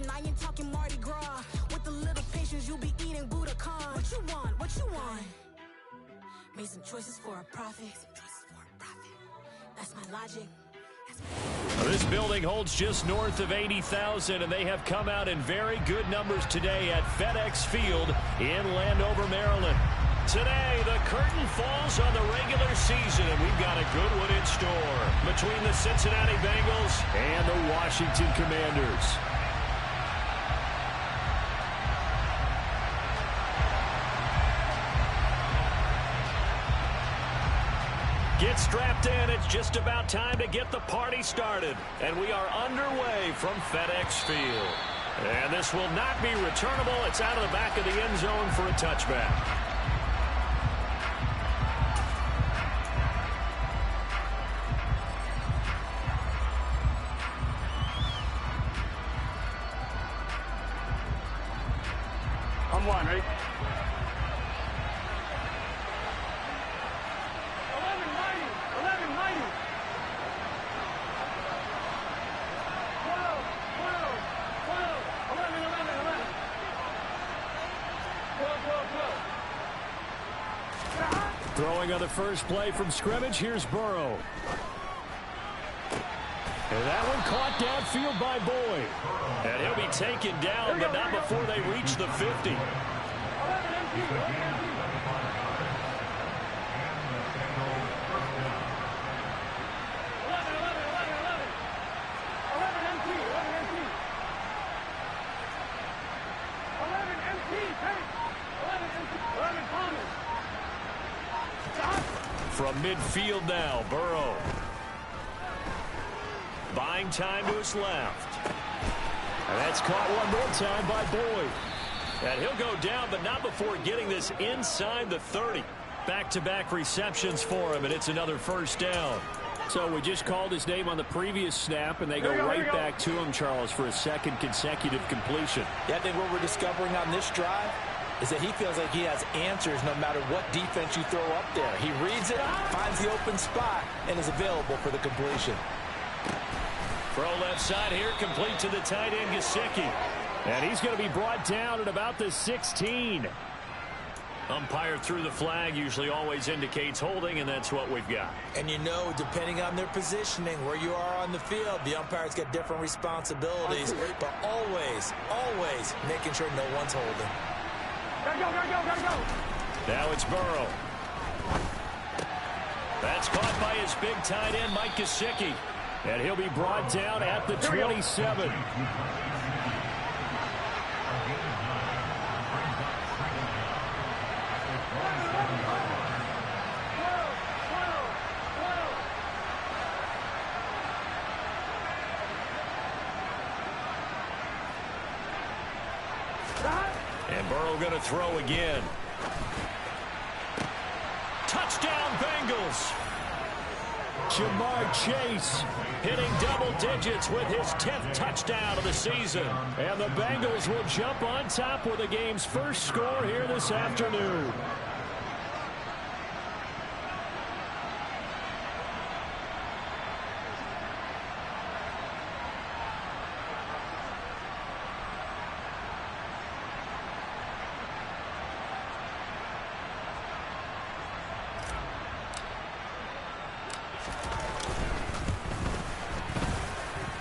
celebration. I ain't talking Mardi Gras. With a little patience, you'll be eating Budokan. What you want? What you want? Made some choices for a profit. That's my logic. This building holds just north of 80,000, and they have come out in very good numbers today at FedEx Field in Landover, Maryland. Today, the curtain falls on the regular season, and we've got a good one in store between the Cincinnati Bengals and the Washington Commanders. Get strapped in. It's just about time to get the party started. And we are underway from FedEx Field. And this will not be returnable. It's out of the back of the end zone for a touchback. I'm one, right? Throwing on the first play from scrimmage, here's Burrow. And that one caught downfield by Boyd. And he'll be taken down, but not before they reach the 50. From midfield now, Burrow. Buying time to his left. And that's caught one more time by Boyd. And he'll go down, but not before getting this inside the 30. Back-to-back receptions for him, and it's another first down. So we just called his name on the previous snap, and they go right back to him, Charles, for a second consecutive completion. Yeah, I think what we're discovering on this drive is that he feels like he has answers no matter what defense you throw up there. He reads it, finds the open spot, and is available for the completion. Throw left side here, complete to the tight end, Gesicki. And he's going to be brought down at about the 16. Umpire threw the flag, usually always indicates holding, and that's what we've got. And you know, depending on their positioning, where you are on the field, the umpires get different responsibilities, but always, always making sure no one's holding. Gotta go. Now it's Burrow. That's caught by his big tight end, Mike Gesicki. And he'll be brought down at the 27. And Burrow going to throw again. Touchdown, Bengals. Jamar Chase hitting double digits with his 10th touchdown of the season. And the Bengals will jump on top with the game's first score here this afternoon.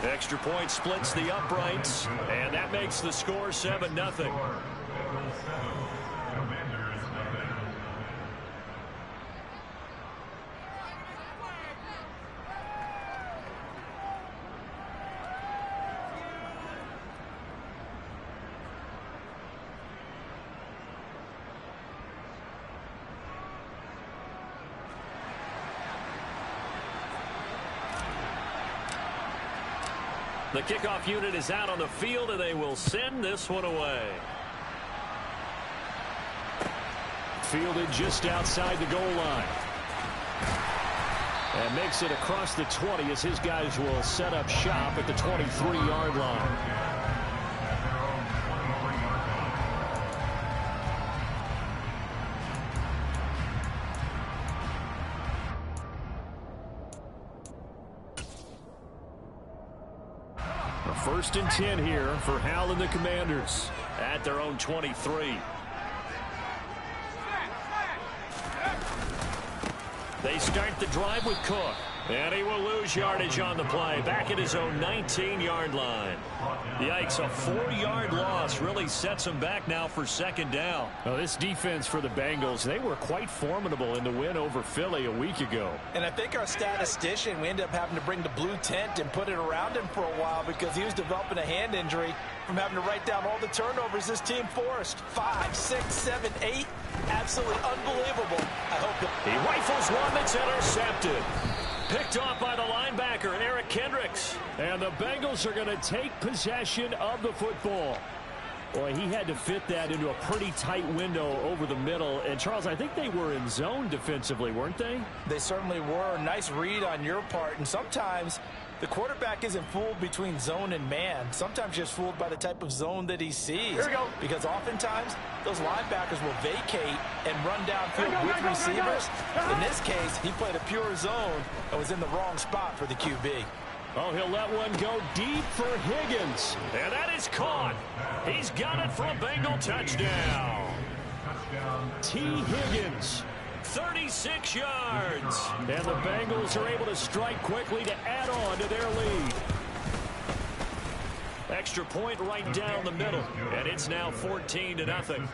Extra point splits the uprights, and that makes the score 7-0. The kickoff unit is out on the field, and they will send this one away. Fielded just outside the goal line. And makes it across the 20 as his guys will set up shop at the 23-yard line. First and 10 here for Hal and the Commanders at their own 23. They start the drive with Cook. And he will lose yardage on the play. Back at his own 19-yard line. Yikes, a 4-yard loss really sets him back now for second down. Well, this defense for the Bengals, they were quite formidable in the win over Philly a week ago. And I think our statistician, we ended up having to bring the blue tent and put it around him for a while because he was developing a hand injury from having to write down all the turnovers this team forced. 5, 6, 7, 8. Absolutely unbelievable. I hope he rifles one that's intercepted. Picked off by the linebacker, Eric Kendricks. And the Bengals are going to take possession of the football. Boy, he had to fit that into a pretty tight window over the middle. And, Charles, I think they were in zone defensively, weren't they? They certainly were. Nice read on your part. And sometimes the quarterback isn't fooled between zone and man. Sometimes just fooled by the type of zone that he sees. Here we go. Because oftentimes those linebackers will vacate and run downfield with receivers. In this case, he played a pure zone and was in the wrong spot for the QB. Oh, he'll let one go deep for Higgins. And that is caught. He's got it for a Bengal touchdown. T. Higgins. 36 yards. And the Bengals are able to strike quickly to add on to their lead. Extra point right down the middle. And it's now 14-0.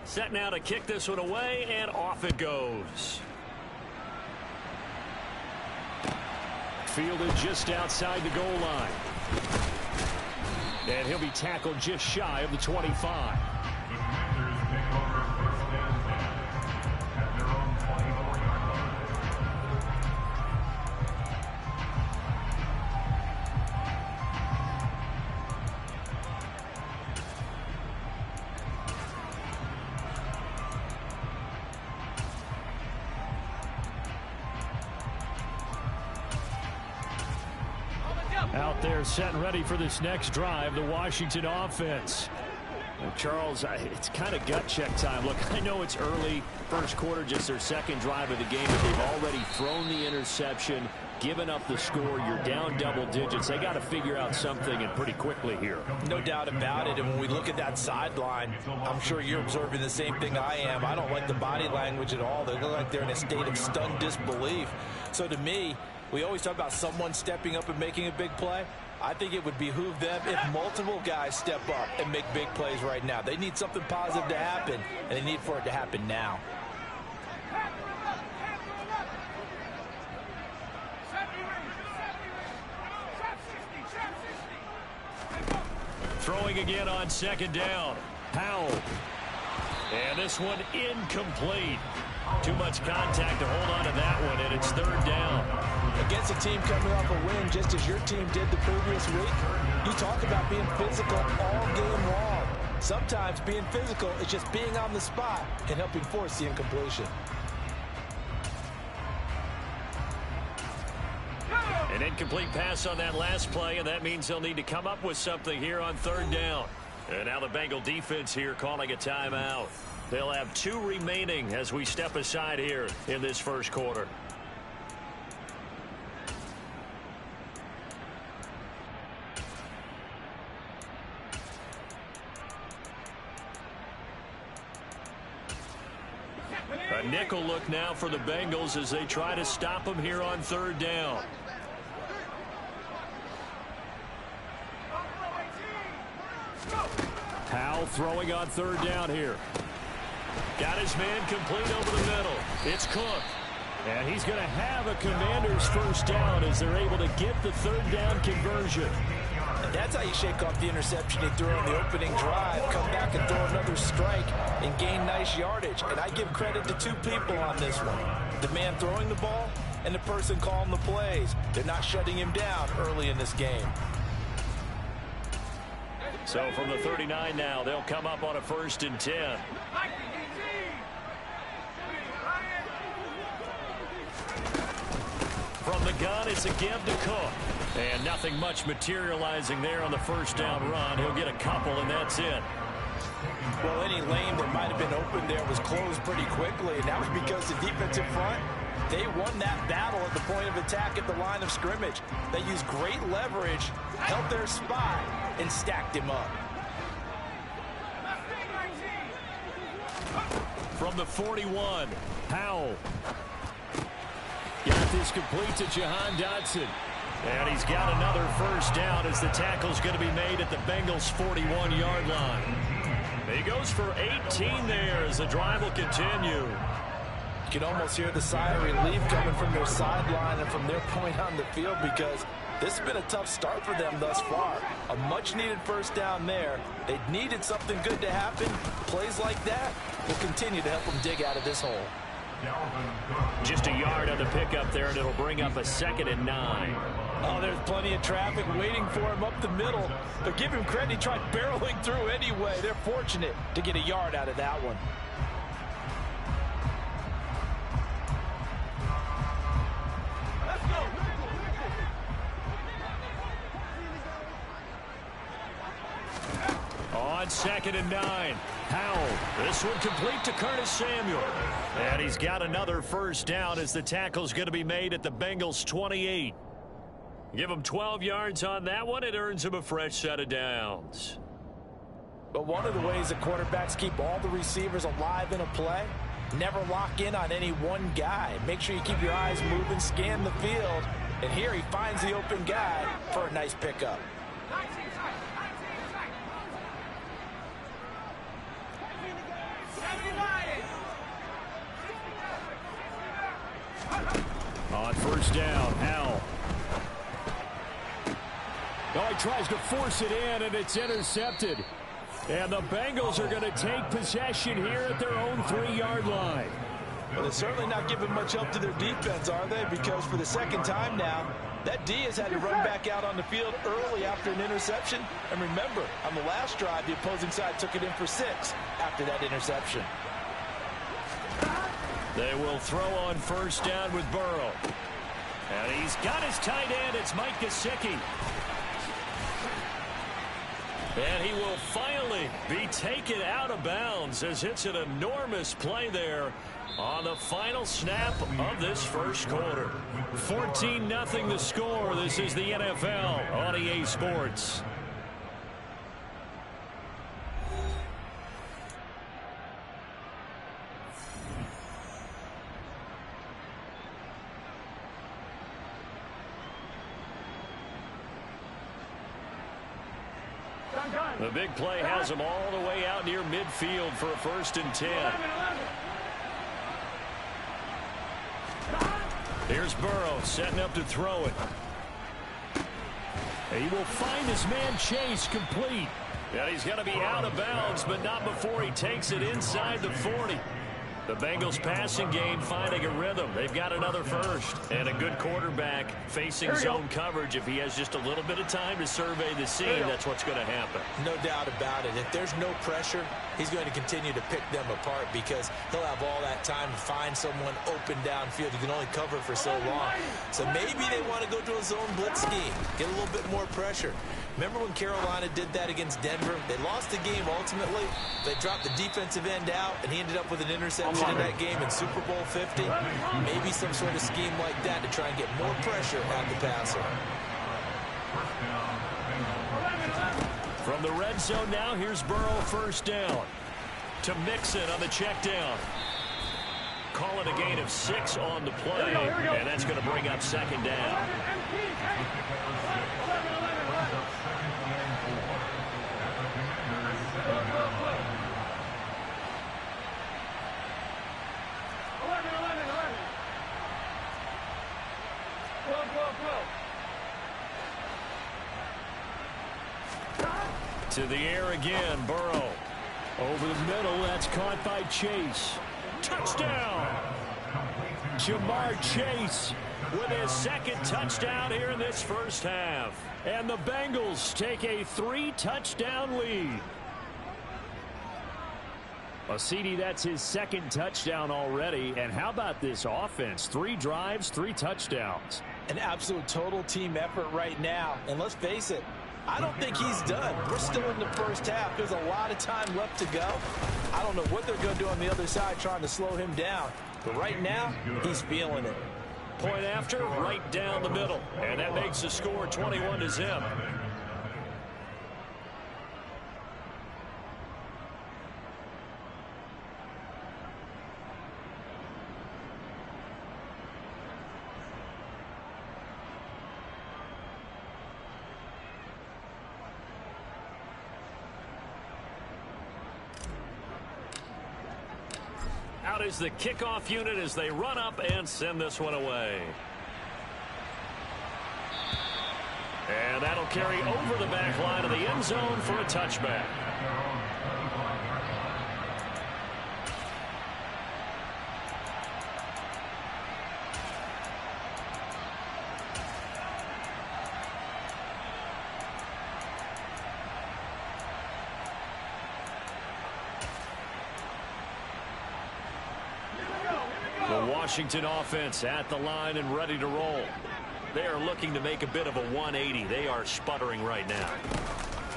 Set now to kick this one away, and off it goes. Fielded just outside the goal line. And he'll be tackled just shy of the 25. Out there set and ready for this next drive, the Washington offense. Well, Charles, it's kind of gut check time. Look, I know it's early, first quarter, just their second drive of the game, but they've already thrown the interception, given up the score. You're down double digits. They got to figure out something, and pretty quickly here. No doubt about it. And when we look at that sideline, I'm sure you're observing the same thing I am. I don't like the body language at all. They look like they're in a state of stunned disbelief. So to me, we always talk about someone stepping up and making a big play. I think it would behoove them if multiple guys step up and make big plays right now. They need something positive to happen, and they need for it to happen now. Throwing again on second down. Powell. And this one incomplete. Too much contact to hold on to that one, and it's third down. Against a team coming off a win, just as your team did the previous week, you talk about being physical all game long. Sometimes being physical is just being on the spot and helping force the incompletion. An incomplete pass on that last play, and that means they'll need to come up with something here on third down. And now the Bengal defense here calling a timeout. They'll have 2 remaining as we step aside here in this first quarter. A nickel look now for the Bengals as they try to stop them here on third down. Powell throwing on third down here. Got his man complete over the middle. It's Cook. And he's going to have a Commander's first down as they're able to get the third down conversion. And that's how you shake off the interception he threw on the opening drive, come back and throw another strike and gain nice yardage. And I give credit to 2 people on this one. The man throwing the ball and the person calling the plays. They're not shutting him down early in this game. So from the 39 now, they'll come up on a 1st and 10. From the gun, it's a give to Cook. And nothing much materializing there on the first down run. He'll get a couple, and that's it. Well, any lane that might have been open there was closed pretty quickly, and that was because the defensive front, they won that battle at the point of attack at the line of scrimmage. They used great leverage, held their spot, and stacked him up. From the 41, Powell. Got this complete to Jahan Dotson. And he's got another first down as the tackle's going to be made at the Bengals' 41-yard line. He goes for 18 there as the drive will continue. You can almost hear the sigh of relief coming from their sideline and from their point on the field because this has been a tough start for them thus far. A much-needed first down there. They needed something good to happen. Plays like that will continue to help them dig out of this hole. Just a yard on the pickup there, and it'll bring up a 2nd and 9. Oh, there's plenty of traffic waiting for him up the middle. But give him credit, he tried barreling through anyway. They're fortunate to get a yard out of that one. On 2nd and 9, Powell. This one complete to Curtis Samuel. And he's got another first down as the tackle's going to be made at the Bengals' 28. Give him 12 yards on that one. It earns him a fresh set of downs. But one of the ways the quarterbacks keep all the receivers alive in a play, never lock in on any one guy. Make sure you keep your eyes moving, scan the field. And here he finds the open guy for a nice pickup. On first down, Howell. Oh, he tries to force it in, and it's intercepted. And the Bengals are going to take possession here at their own 3-yard line. Well, they're certainly not giving much help to their defense, are they? Because for the second time now, that D has had to run back out on the field early after an interception. And remember, on the last drive, the opposing side took it in for 6 after that interception. They will throw on first down with Burrow. And he's got his tight end. It's Mike Gesicki. And he will finally be taken out of bounds as it's an enormous play there on the final snap of this first quarter. 14-0 the score. This is the NFL on EA Sports. The big play has him all the way out near midfield for a 1st and 10. Here's Burrow setting up to throw it. He will find his man Chase complete. And he's going to be out of bounds, but not before he takes it inside the 40. The Bengals passing game finding a rhythm. They've got another first. And a good quarterback facing zone coverage. If he has just a little bit of time to survey the scene, that's what's going to happen. No doubt about it. If there's no pressure, he's going to continue to pick them apart because he'll have all that time to find someone open downfield. He can only cover for so long. So maybe they want to go to a zone blitz scheme, get a little bit more pressure. Remember when Carolina did that against Denver? They lost the game ultimately. They dropped the defensive end out, and he ended up with an interception in that game in Super Bowl 50. Maybe some sort of scheme like that to try and get more pressure at the passer. From the red zone now, here's Burrow first down. To Mixon on the check down. Call it a gain of 6 on the play, and that's going to bring up 2nd down. To the air again, Burrow. Over the middle, that's caught by Chase. Touchdown! Jamar Chase with his 2nd touchdown here in this first half. And the Bengals take a 3-touchdown lead. Well, CD, that's his 2nd touchdown already. And how about this offense? 3 drives, 3 touchdowns. An absolute total team effort right now. And let's face it, I don't think he's done. We're still in the first half. There's a lot of time left to go. I don't know what they're going to do on the other side trying to slow him down. But right now, he's feeling it. Point after, right down the middle. And that makes the score 21-0. Out is the kickoff unit as they run up and send this one away. And that'll carry over the back line of the end zone for a touchback. The Washington offense at the line and ready to roll. They are looking to make a bit of a 180. They are sputtering right now.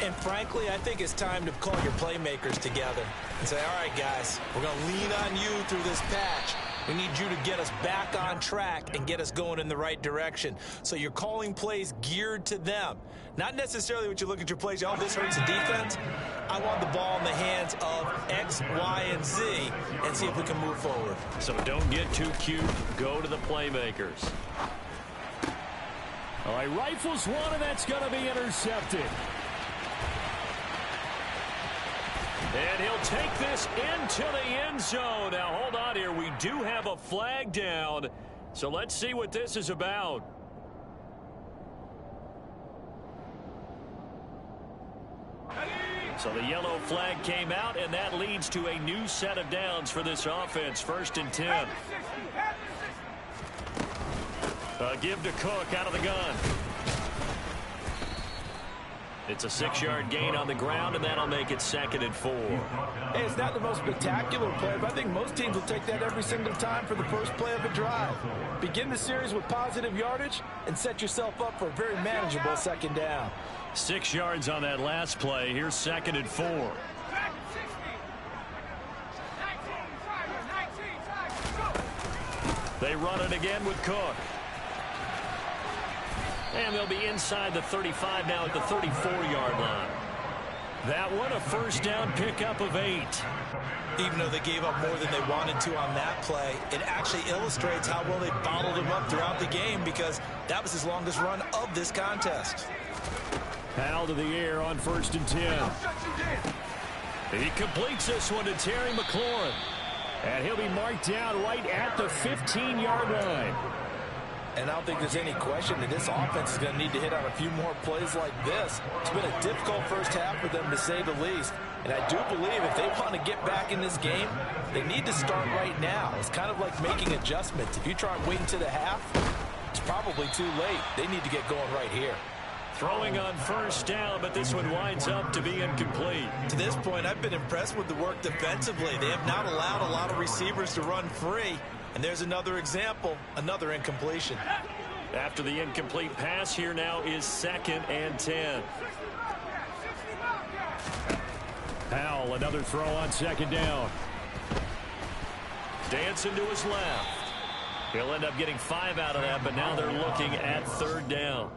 And frankly, I think it's time to call your playmakers together and say, all right, guys, we're going to lean on you through this patch. We need you to get us back on track and get us going in the right direction. So you're calling plays geared to them. Not necessarily what you look at your plays, oh, this hurts the defense. I want the ball in the hands of X, Y, and Z and see if we can move forward. So don't get too cute. Go to the playmakers. All right, rifles one, and that's going to be intercepted. And he'll take this into the end zone. Now, hold on here. We do have a flag down. So let's see what this is about. So the yellow flag came out, and that leads to a new set of downs for this offense. 1st and 10. Give to Cook out of the gun. It's a 6-yard gain on the ground, and that'll make it 2nd and 4. Hey, it's not the most spectacular play, but I think most teams will take that every single time for the first play of a drive. Begin the series with positive yardage and set yourself up for a very manageable 2nd down. 6 yards on that last play. Here's 2nd and 4. They run it again with Cook. And they'll be inside the 35 now at the 34-yard line. That one, a 1st down pickup of 8. Even though they gave up more than they wanted to on that play, it actually illustrates how well they bottled him up throughout the game because that was his longest run of this contest. Powell to the air on 1st and 10. He completes this one to Terry McLaurin. And he'll be marked down right at the 15-yard line. And I don't think there's any question that this offense is going to need to hit on a few more plays like this. It's been a difficult first half for them, to say the least. And I do believe if they want to get back in this game, they need to start right now. It's kind of like making adjustments. If you try waiting to the half, it's probably too late. They need to get going right here. Throwing on 1st down, but this one winds up to be incomplete. To this point, I've been impressed with the work defensively. They have not allowed a lot of receivers to run free. And there's another example, another incompletion. After the incomplete pass, here now is 2nd and 10. Powell, another throw on 2nd down. Dancing to his left. He'll end up getting 5 out of that, but now they're looking at 3rd down.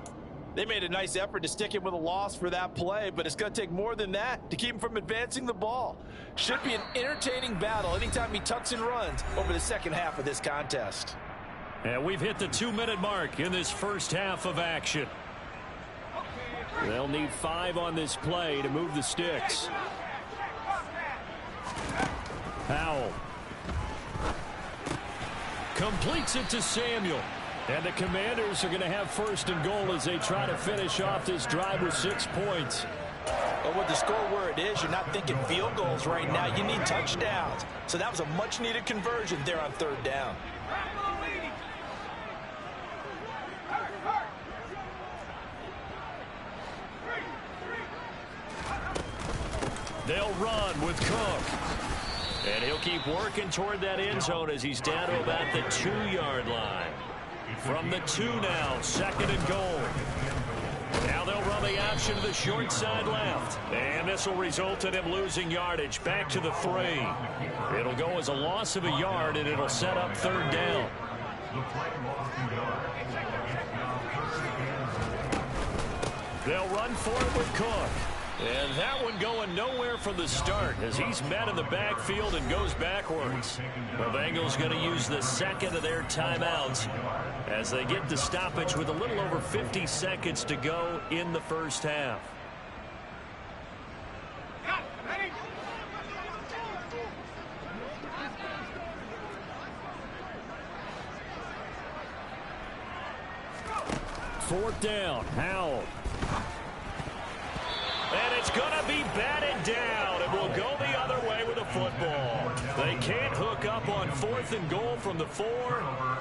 They made a nice effort to stick him with a loss for that play, but it's going to take more than that to keep him from advancing the ball. Should be an entertaining battle anytime he tucks and runs over the 2nd half of this contest. And we've hit the 2-minute mark in this first half of action. They'll need 5 on this play to move the sticks. Powell completes it to Samuel. And the Commanders are going to have 1st and goal as they try to finish off this drive with 6 points. But with the score where it is, you're not thinking field goals right now. You need touchdowns. So that was a much-needed conversion there on 3rd down. They'll run with Cook. And he'll keep working toward that end zone as he's down to about the 2-yard line. From the 2 now, 2nd and goal. Now they'll run the option to the short side left. And this will result in him losing yardage back to the 3. It'll go as a loss of a yard, and it'll set up 3rd down. They'll run for it with Cook. And that one going nowhere from the start as he's met in the backfield and goes backwards. The Bengals going to use the second of their timeouts as they get the stoppage with a little over 50 seconds to go in the first half. Fourth down, Howell. And it's going to be batted down. It will go the other way with the football. They can't hook up on 4th and goal from the 4,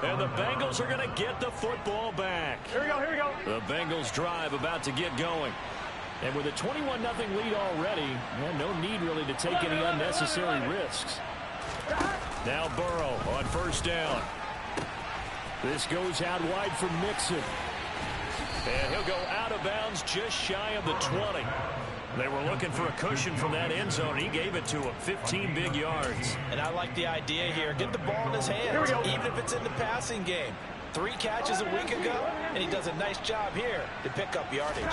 and the Bengals are going to get the football back. Here we go, here we go. The Bengals drive about to get going. And with a 21-0 lead already, no need really to take any unnecessary risks. Now Burrow on 1st down. This goes out wide for Mixon. And he'll go out of bounds just shy of the 20. They were looking for a cushion from that end zone. He gave it to him, 15 big yards. And I like the idea here. Get the ball in his hands, even if it's in the passing game. 3 catches a week ago, and he does a nice job here to pick up yardage.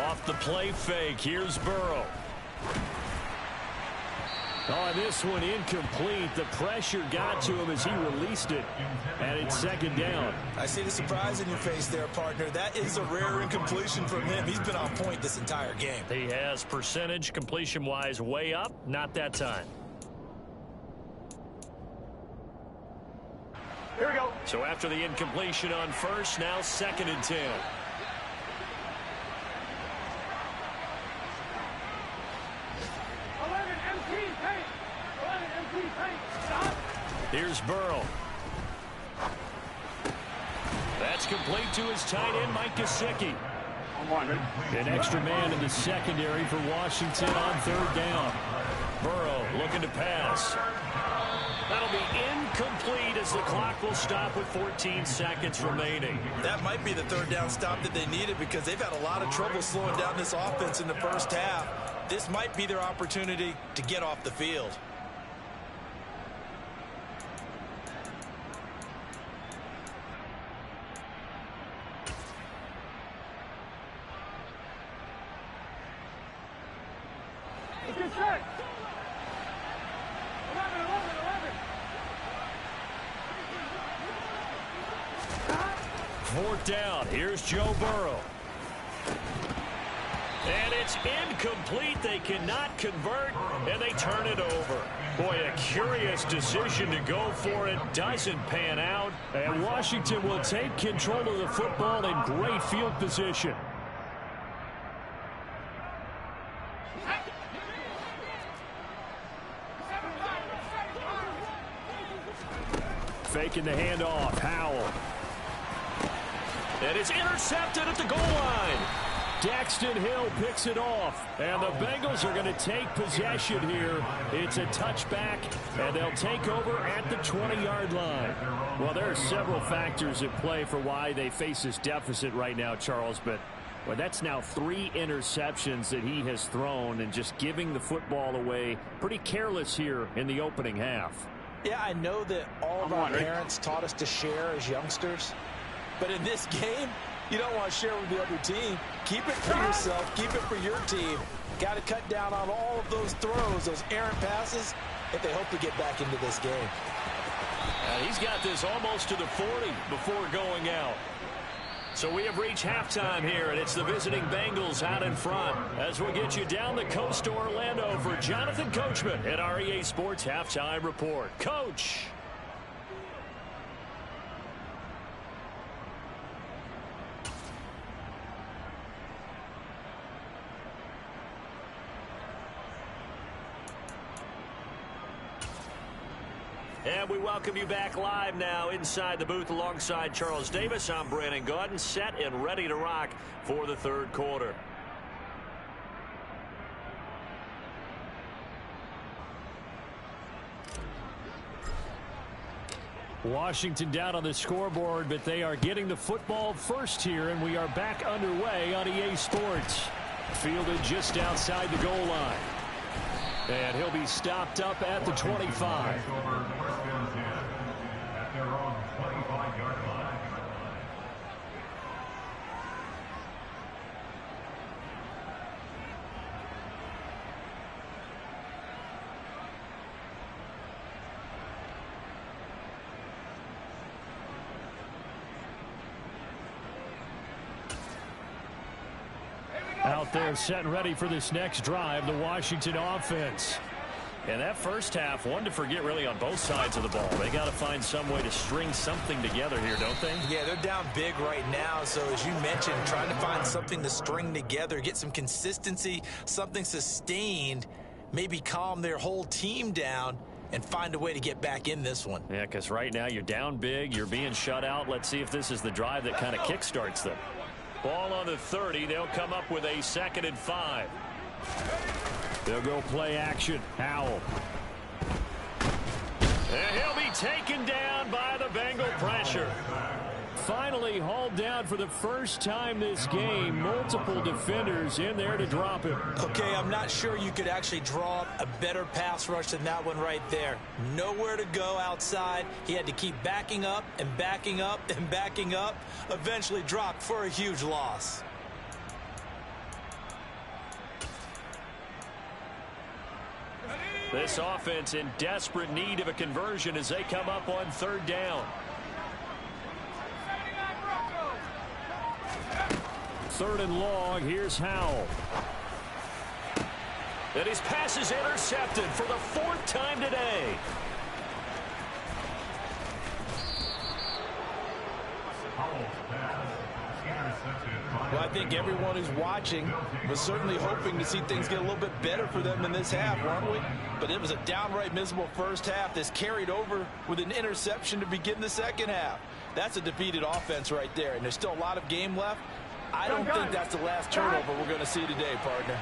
Off the play fake, here's Burrow. Oh, this one incomplete. The pressure got to him as he released it, and it's 2nd down. I see the surprise in your face there, partner. That is a rare incompletion from him. He's been on point this entire game. He has percentage completion-wise way up. Not that time. Here we go. So after the incompletion on 1st, now 2nd and 10. Here's Burrow. That's complete to his tight end, Mike Gesicki. An extra man in the secondary for Washington on 3rd down. Burrow looking to pass. That'll be incomplete as the clock will stop with 14 seconds remaining. That might be the 3rd down stop that they needed because they've had a lot of trouble slowing down this offense in the first half. This might be their opportunity to get off the field. Fourth down. Here's Joe Burrow. And it's incomplete. They cannot convert, and they turn it over. Boy, a curious decision to go for it. Doesn't pan out. And Washington will take control of the football in great field position. Faking the handoff. Howell. And it's intercepted at the goal line. Daxton Hill picks it off. And the Bengals are going to take possession here. It's a touchback, and they'll take over at the 20-yard line. Well, there are several factors at play for why they face this deficit right now, Charles. But well, that's now 3 interceptions that he has thrown and just giving the football away. Pretty careless here in the opening half. Yeah, I know that all of our parents taught us to share as youngsters. But in this game, you don't want to share with the other team. Keep it for yourself. Keep it for your team. Got to cut down on all of those throws, those errant passes, if they hope to get back into this game. And he's got this almost to the 40 before going out. So we have reached halftime here, and it's the visiting Bengals out in front. As we'll get you down the coast to Orlando for Jonathan Coachman at our EA Sports Halftime Report. Coach. And we welcome you back live now inside the booth alongside Charles Davis. I'm Brandon Gaudin, set and ready to rock for the third quarter. Washington down on the scoreboard, but they are getting the football first here, and we are back underway on EA Sports. Fielded just outside the goal line. And he'll be stopped up at the 25. Out there set and ready for this next drive, the Washington offense. And that first half, one to forget really on both sides of the ball. They got to find some way to string something together here, don't they? Yeah, they're down big right now. So as you mentioned, trying to find something to string together, get some consistency, something sustained, maybe calm their whole team down and find a way to get back in this one. Yeah, because right now you're down big, you're being shut out. Let's see if this is the drive that kind of kickstarts them. Ball on the 30. They'll come up with a 2nd and 5. They'll go play action. Howell. And he'll be taken down by the Bengal pressure. Finally hauled down for the first time this game. Multiple defenders in there to drop him. Okay, I'm not sure you could actually draw up a better pass rush than that one right there. Nowhere to go outside. He had to keep backing up and backing up and backing up. Eventually dropped for a huge loss. This offense in desperate need of a conversion as they come up on 3rd down. 3rd and long. Here's Howell. And his pass is intercepted for the 4th time today. Well, I think everyone who's watching was certainly hoping to see things get a little bit better for them in this half, weren't we? But it was a downright miserable first half. This carried over with an interception to begin the second half. That's a defeated offense right there, and there's still a lot of game left. I don't think that's the last turnover we're going to see today, partner.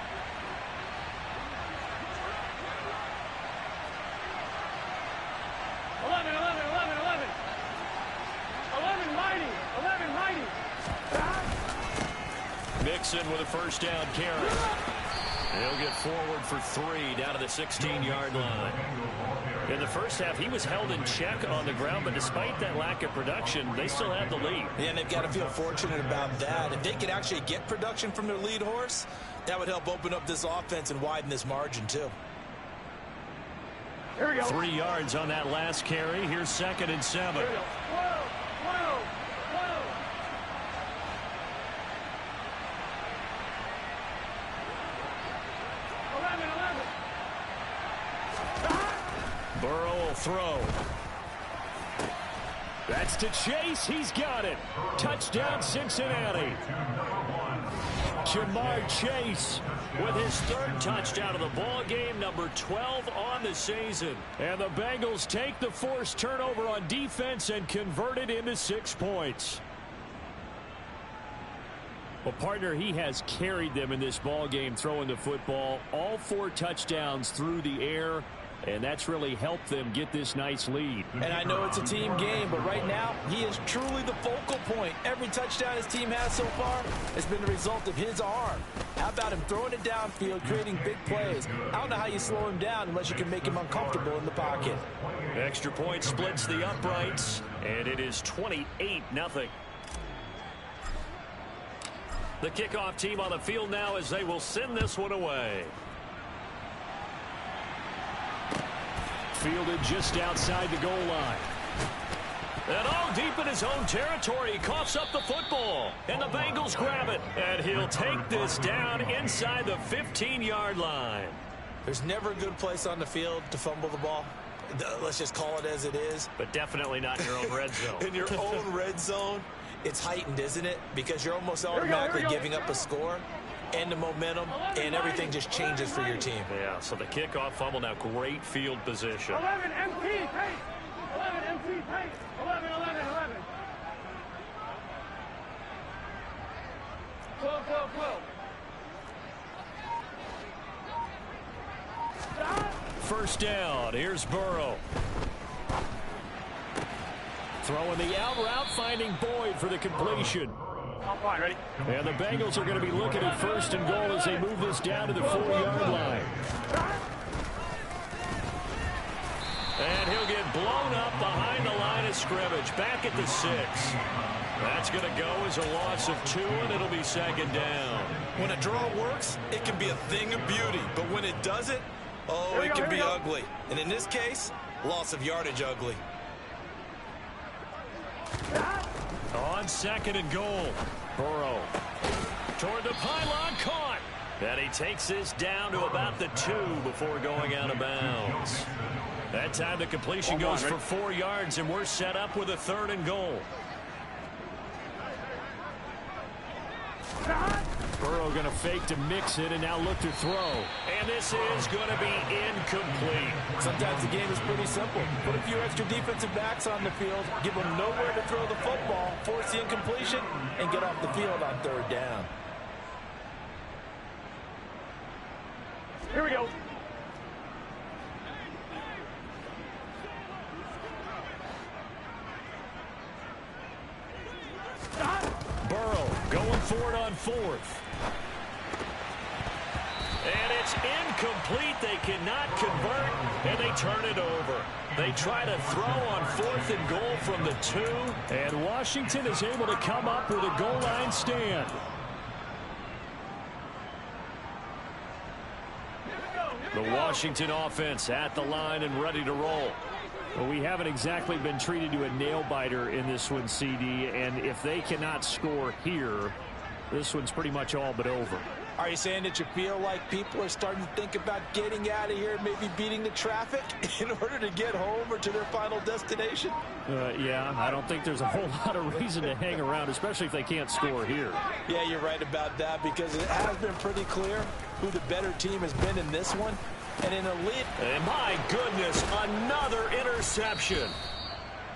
Mixon with a 1st down carry. He'll get forward for 3 down to the 16-yard line. In the first half, he was held in check on the ground, but despite that lack of production, they still have the lead. Yeah, and they've got to feel fortunate about that. If they could actually get production from their lead horse, that would help open up this offense and widen this margin, too. Here we go. 3 yards on that last carry. Here's 2nd and 7. Here we go. Whoa, whoa, whoa. 11. Burrow will throw. That's to Chase. He's got it. Touchdown, Cincinnati. Jamar Chase with his 3rd touchdown of the ball game, number 12 on the season. And the Bengals take the forced turnover on defense and convert it into 6 points. Well, partner, he has carried them in this ball game throwing the football. All 4 touchdowns through the air. And that's really helped them get this nice lead. And I know it's a team game, but right now, he is truly the focal point. Every touchdown his team has so far has been the result of his arm. How about him throwing it downfield, creating big plays? I don't know how you slow him down unless you can make him uncomfortable in the pocket. Extra point splits the uprights, and it is 28-0. The kickoff team on the field now as they will send this one away. Fielded just outside the goal line. And deep in his own territory, he coughs up the football. And the Bengals grab it. And he'll take this down inside the 15-yard line. There's never a good place on the field to fumble the ball. Let's just call it as it is. But definitely not in your own red zone. In your own red zone, it's heightened, isn't it? Because you're almost automatically giving up a score. And the momentum, and everything just changes for your team. Yeah, so the kickoff fumble now, great field position. 11 MP, pace. 11 MP, pace. 11. 12. First down, here's Burrow. Throwing the out route, finding Boyd for the completion. Fine, ready? And the Bengals are going to be looking at 1st and goal as they move this down to the 4-yard line. And he'll get blown up behind the line of scrimmage. Back at the 6. That's going to go as a loss of 2, and it'll be 2nd down. When a draw works, it can be a thing of beauty. But when it doesn't, oh, it can be ugly. And in this case, loss of yardage ugly. On 2nd and goal. Burrow toward the pylon, caught. And he takes this down to about the 2 before going out of bounds. That time the completion goes for 4 yards, and we're set up with a 3rd and goal. Burrow going to fake to mix it and now look to throw. And this is going to be incomplete. Sometimes the game is pretty simple. Put a few extra defensive backs on the field, give them nowhere to throw the football, force the incompletion, and get off the field on 3rd down. Here we go. Burrow going for it on 4th. And it's incomplete. They cannot convert, and they turn it over. They try to throw on 4th and goal from the 2. And Washington is able to come up with a goal line stand. The Washington offense at the line and ready to roll. Well, we haven't exactly been treated to a nail-biter in this one, CD, and if they cannot score here, this one's pretty much all but over. Are you saying that you feel like people are starting to think about getting out of here, maybe beating the traffic in order to get home or to their final destination? Yeah, I don't think there's a whole lot of reason to hang around, especially if they can't score here. Yeah, you're right about that, because it has been pretty clear who the better team has been in this one. And in a lead. And my goodness, another interception.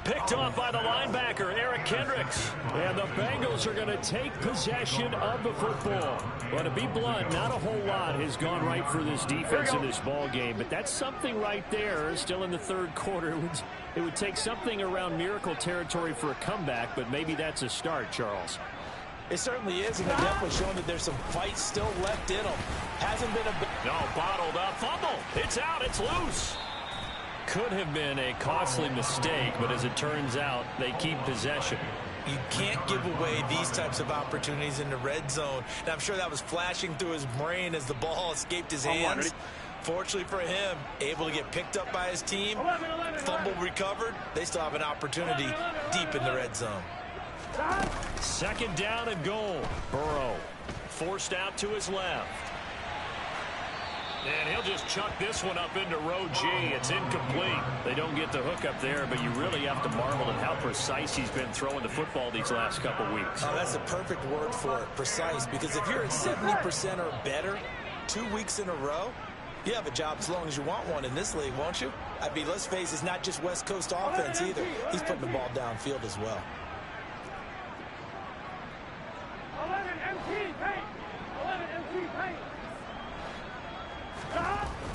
Picked off by the linebacker, Eric Kendricks. And the Bengals are going to take possession of the football. But to be blunt, not a whole lot has gone right for this defense in this ball game. But that's something right there. Still in the 3rd quarter. It would take something around miracle territory for a comeback, but maybe that's a start, Charles. It certainly is, and they're definitely showing that there's some fight still left in them. Hasn't been a... No, bottled up. Fumble. It's out. It's loose. Could have been a costly mistake, but as it turns out, they keep possession. You can't give away these types of opportunities in the red zone. Now, I'm sure that was flashing through his brain as the ball escaped his hands. Fortunately for him, able to get picked up by his team, fumble recovered. They still have an opportunity deep in the red zone. 2nd down and goal. Burrow forced out to his left. And he'll just chuck this one up into row G. It's incomplete. They don't get the hook up there, but you really have to marvel at how precise he's been throwing the football these last couple weeks. Oh, that's a perfect word for it, precise, because if you're at 70% or better 2 weeks in a row, you have a job as long as you want one in this league, won't you? I mean, let's face it, it's not just West Coast offense either. He's putting the ball downfield as well. 11 MT paint. 11 MT paint.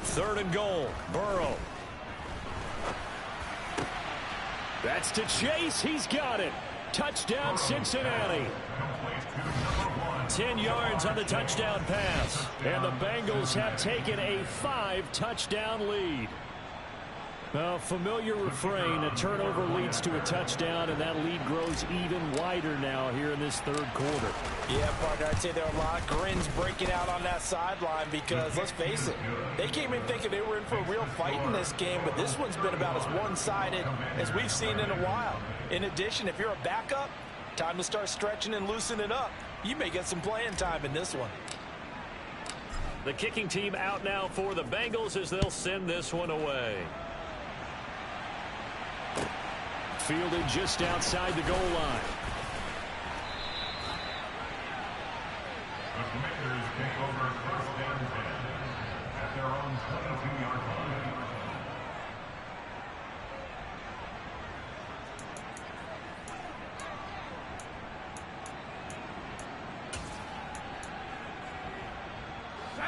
3rd and goal. Burrow. That's to Chase. He's got it. Touchdown, Cincinnati. 10 yards on the touchdown pass. And the Bengals have taken a 5-touchdown lead. A familiar refrain, a turnover leads to a touchdown, and that lead grows even wider now here in this 3rd quarter. Yeah, partner, I'd say there are a lot of grins breaking out on that sideline because, let's face it, they came in thinking they were in for a real fight in this game, but this one's been about as one-sided as we've seen in a while. In addition, if you're a backup, time to start stretching and loosening up. You may get some playing time in this one. The kicking team out now for the Bengals as they'll send this one away. Fielded just outside the goal line. The Commanders take over 1st and 10 at their own 22-yard line.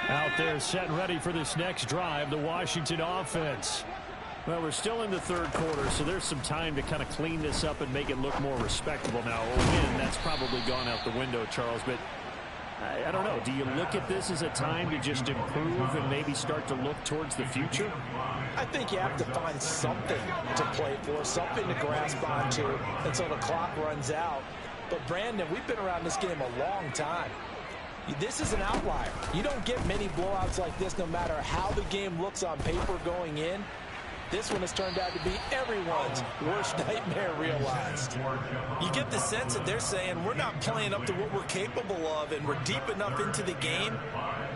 Out there set and ready for this next drive, the Washington offense. Well, we're still in the third quarter, so there's some time to kind of clean this up and make it look more respectable. Now, a win, that's probably gone out the window, Charles, but I don't know. Do you look at this as a time to just improve and maybe start to look towards the future? I think you have to find something to play for, something to grasp onto until the clock runs out. But, Brandon, we've been around this game a long time. This is an outlier. You don't get many blowouts like this no matter how the game looks on paper going in. This one has turned out to be everyone's worst nightmare realized. You get the sense that they're saying we're not playing up to what we're capable of, and we're deep enough into the game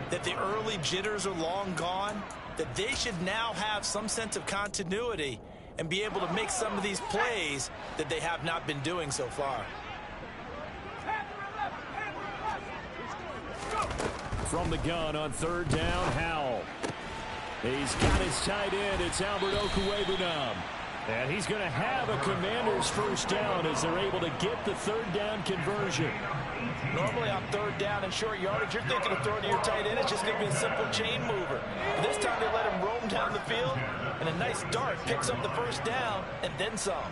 that the early jitters are long gone, that they should now have some sense of continuity and be able to make some of these plays that they have not been doing so far. From the gun on third down, Howell. He's got his tight end. It's Albert Okwuegbunam. And he's going to have a Commanders first down as they're able to get the third down conversion. Normally on third down and short yardage, you're thinking of throwing to your tight end. It's just going to be a simple chain mover. But this time they let him roam down the field, and a nice dart picks up the first down and then some.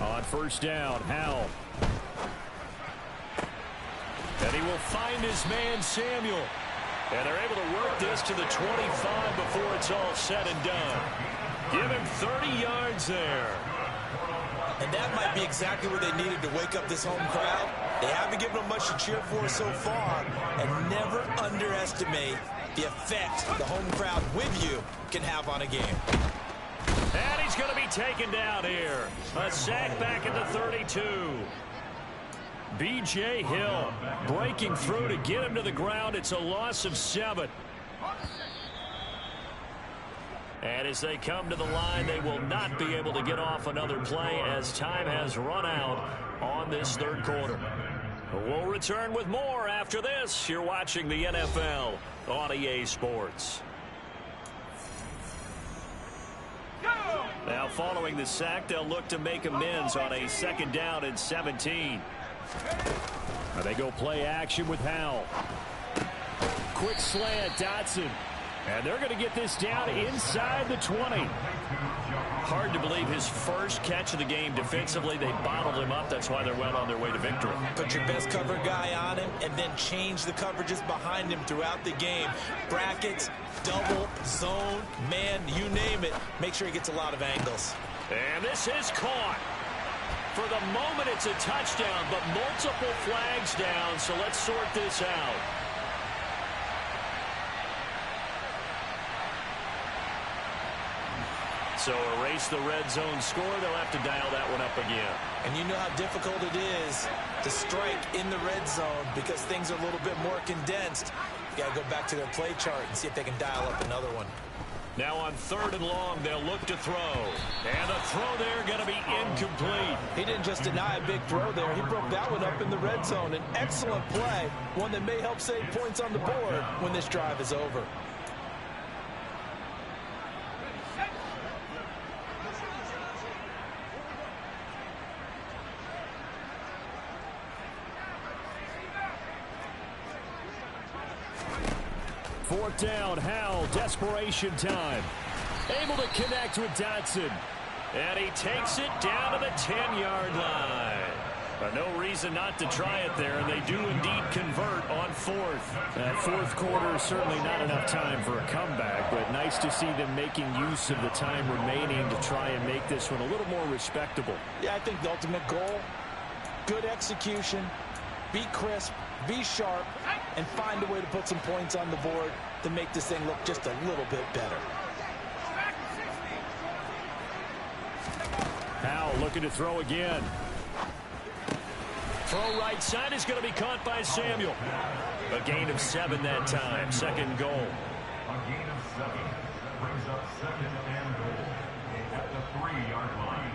On first down, Howell. And he will find his man, Samuel. And they're able to work this to the 25 before it's all said and done. Give him 30 yards there. And that might be exactly what they needed to wake up this home crowd. They haven't given them much to cheer for so far. And never underestimate the effect the home crowd with you can have on a game. And he's going to be taken down here. A sack back at the 32. B.J. Hill breaking through to get him to the ground. It's a loss of 7. And as they come to the line, they will not be able to get off another play as time has run out on this third quarter. We'll return with more after this. You're watching the NFL on EA Sports. Now following the sack, they'll look to make amends on a second down and 17. Now they go play action with Howell. Quick slant, Dotson. And they're going to get this down inside the 20. Hard to believe his first catch of the game defensively. They bottled him up. That's why they're well on their way to victory. Put your best cover guy on him and then change the coverages behind him throughout the game. Brackets, double, zone, man, you name it. Make sure he gets a lot of angles. And this is caught. For the moment, it's a touchdown, but multiple flags down, so let's sort this out. So erase the red zone score. They'll have to dial that one up again. And you know how difficult it is to strike in the red zone because things are a little bit more condensed. You got to go back to their play chart and see if they can dial up another one. Now on third and long, they'll look to throw. And the throw there going to be incomplete. He didn't just deny a big throw there. He broke that one up in the red zone. An excellent play, one that may help save points on the board when this drive is over. Fourth down, Howell, desperation time. Able to connect with Dotson. And he takes it down to the 10-yard line. No reason not to try it there, and they do indeed convert on fourth. That fourth quarter is certainly not enough time for a comeback, but nice to see them making use of the time remaining to try and make this one a little more respectable. Yeah, I think the ultimate goal, good execution, be crisp, be sharp, and find a way to put some points on the board to make this thing look just a little bit better. Howell looking to throw again. Throw right side is going to be caught by Samuel. A gain of 7 that time. Second goal. A gain of 7 brings up second and goal at the 3-yard line.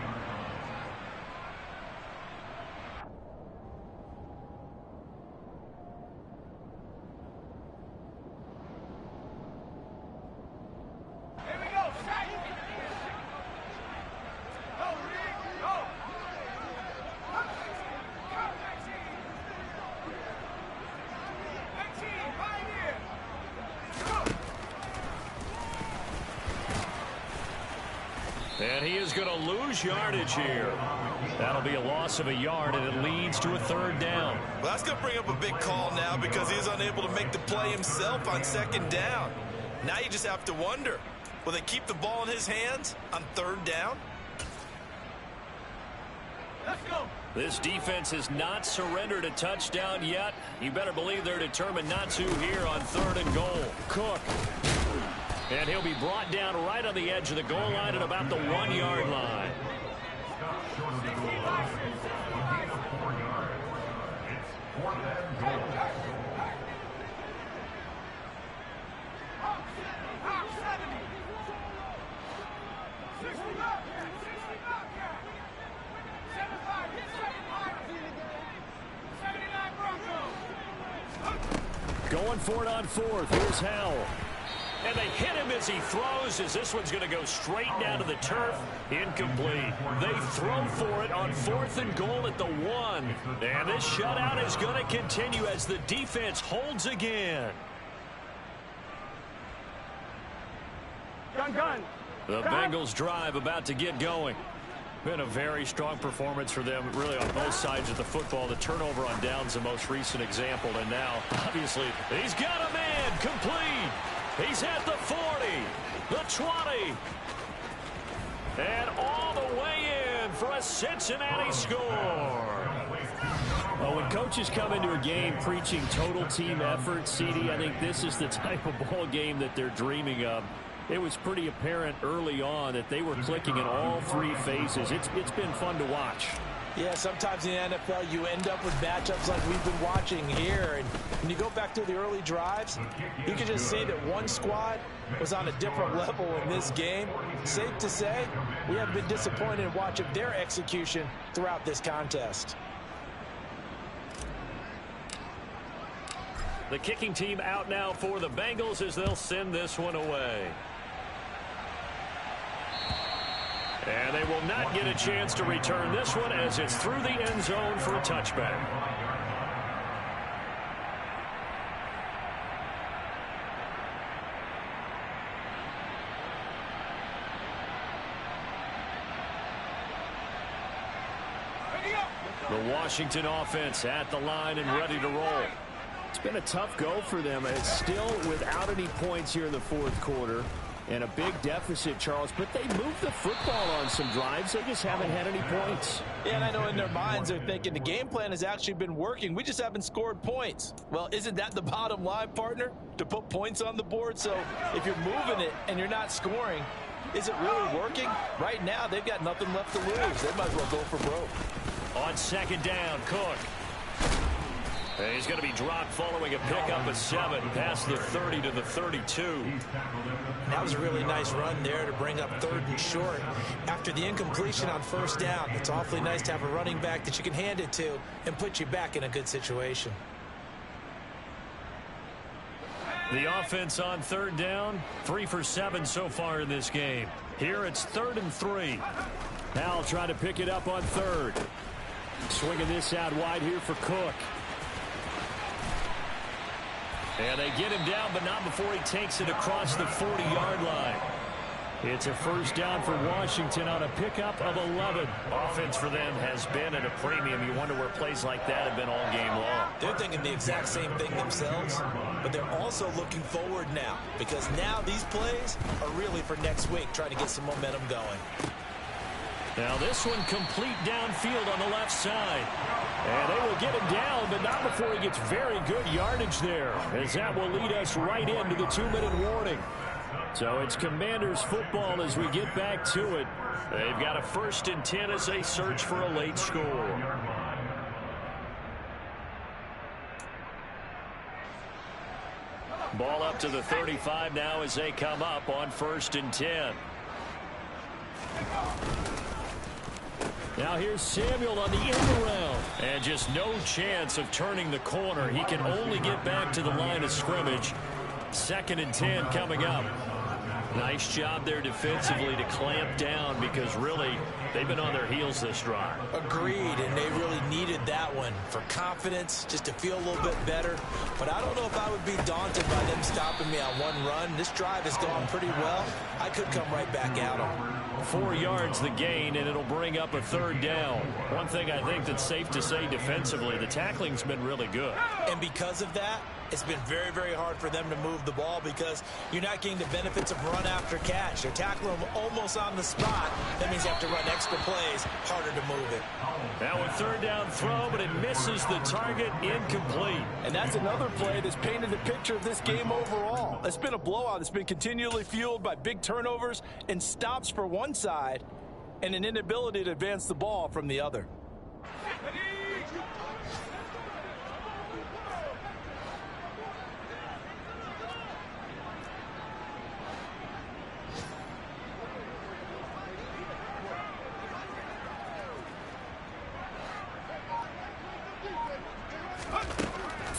And he is going to lose yardage here. That'll be a loss of a yard, and it leads to a third down. Well, that's going to bring up a big call now because he's unable to make the play himself on second down. Now you just have to wonder, will they keep the ball in his hands on third down? Let's go. This defense has not surrendered a touchdown yet. You better believe they're determined not to here on 3rd and goal. Cook. And he'll be brought down right on the edge of the goal line at about the 1-yard line. Short of the goal line. A gain of 4 yards. It's 4th and goal. Going for it on 4th. Here's Howell. And they hit him as he throws, as this one's going to go straight down to the turf. Incomplete. They throw for it on 4th and goal at the 1. And this shutout is going to continue as the defense holds again. Gun. The Bengals drive about to get going. Been a very strong performance for them, really, on both sides of the football. The turnover on downs, the most recent example. And now, obviously, he's got a man complete. He's at the 40, the 20, and all the way in for a Cincinnati score. Well, when coaches come into a game preaching total team effort, CD, I think this is the type of ball game that they're dreaming of. It was pretty apparent early on that they were clicking in all 3 phases. It's been fun to watch. Yeah, sometimes in the NFL you end up with matchups like we've been watching here. And when you go back to the early drives, you can just see that one squad was on a different level in this game. Safe to say, we have been disappointed in watching their execution throughout this contest. The kicking team out now for the Bengals as they'll send this one away. And they will not get a chance to return this one as it's through the end zone for a touchback. The Washington offense at the line and ready to roll. It's been a tough go for them. It's still without any points here in the 4th quarter. And a big deficit, Charles, but they moved the football on some drives. They just haven't had any points. Yeah, and I know in their minds they're thinking the game plan has actually been working. We just haven't scored points. Well, isn't that the bottom line, partner? To put points on the board? So if you're moving it and you're not scoring, is it really working? Right now, they've got nothing left to lose. They might as well go for broke. On 2nd down, Cook. And he's going to be dropped following a pickup of 7 past the 30 to the 32. That was a really nice run there to bring up 3rd and short. After the incompletion on 1st down, it's awfully nice to have a running back that you can hand it to and put you back in a good situation. The offense on 3rd down, 3 for 7 so far in this game. Here it's 3rd and 3. Howell trying to pick it up on 3rd. Swinging this out wide here for Cook. And they get him down, but not before he takes it across the 40-yard line. It's a 1st down for Washington on a pickup of 11. Offense for them has been at a premium. You wonder where plays like that have been all game long. They're thinking the exact same thing themselves, but they're also looking forward now because now these plays are really for next week, trying to get some momentum going. Now this one complete downfield on the left side. And they will get him down, but not before he gets very good yardage there, as that will lead us right into the 2-minute warning. So it's Commanders football as we get back to it. They've got a 1st and 10 as they search for a late score. Ball up to the 35 now as they come up on 1st and 10. Now here's Samuel on the end around. And just no chance of turning the corner. He can only get back to the line of scrimmage. 2nd and 10 coming up. Nice job there defensively to clamp down because really they've been on their heels this drive. Agreed, and they really needed that one for confidence, just to feel a little bit better. But I don't know if I would be daunted by them stopping me on one run. This drive has gone pretty well. I could come right back at them. 4 yards the gain, and it'll bring up a 3rd down. One thing I think that's safe to say defensively, the tackling's been really good. And because of that, it's been very, very hard for them to move the ball because you're not getting the benefits of run after catch. They're tackling them almost on the spot. That means you have to run extra plays, harder to move it. Now a 3rd down throw, but it misses the target, incomplete. And that's another play that's painted the picture of this game overall. It's been a blowout. It's been continually fueled by big turnovers and stops for one side and an inability to advance the ball from the other.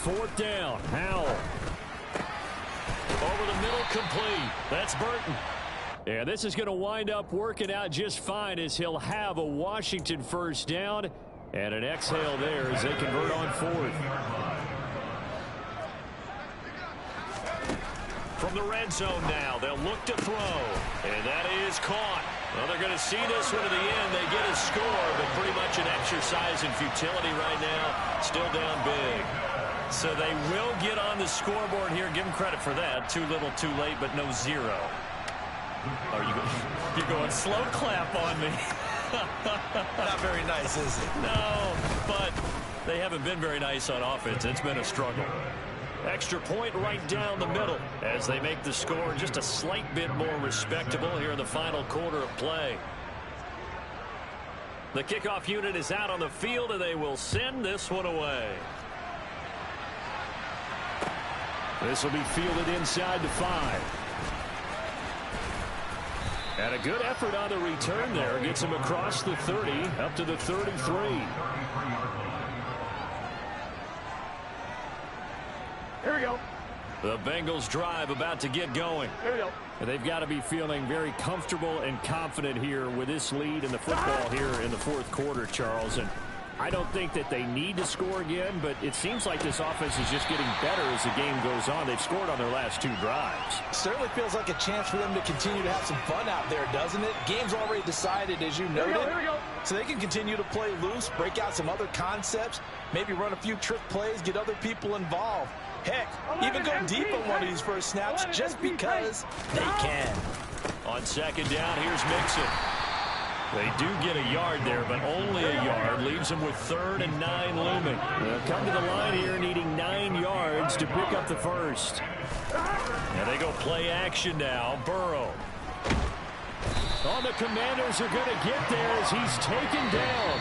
Fourth down, Howell. Over the middle, complete. That's Burton. Yeah, this is going to wind up working out just fine as he'll have a Washington 1st down and an exhale there as they convert on 4th. From the red zone now, they'll look to throw, and that is caught. Well, they're going to see this one to the end. They get a score, but pretty much an exercise in futility right now. Still down big. So they will get on the scoreboard here. Give them credit for that. Too little, too late, but no 0. Oh, you're going slow clap on me. Not very nice, is it? No, but they haven't been very nice on offense. It's been a struggle. Extra point right down the middle as they make the score just a slight bit more respectable here in the final quarter of play. The kickoff unit is out on the field, and they will send this one away. This will be fielded inside the 5. And a good effort on the return there. Gets him across the 30, up to the 33. Here we go. The Bengals drive about to get going. Here we go. They've got to be feeling very comfortable and confident here with this lead in the football here in the 4th quarter, Charles. And I don't think that they need to score again, but it seems like this offense is just getting better as the game goes on. They've scored on their last 2 drives. Certainly feels like a chance for them to continue to have some fun out there, doesn't it? Game's already decided, as you noted. Here we go. So they can continue to play loose, break out some other concepts, maybe run a few trick plays, get other people involved. Heck, even go deep on one of these first snaps just because they can. On 2nd down, here's Mixon. They do get a yard there, but only a yard. Leaves them with 3rd and 9 looming. They'll come to the line here needing 9 yards to pick up the 1st. And they go play action now. Burrow. Oh, the Commanders are going to get there as he's taken down.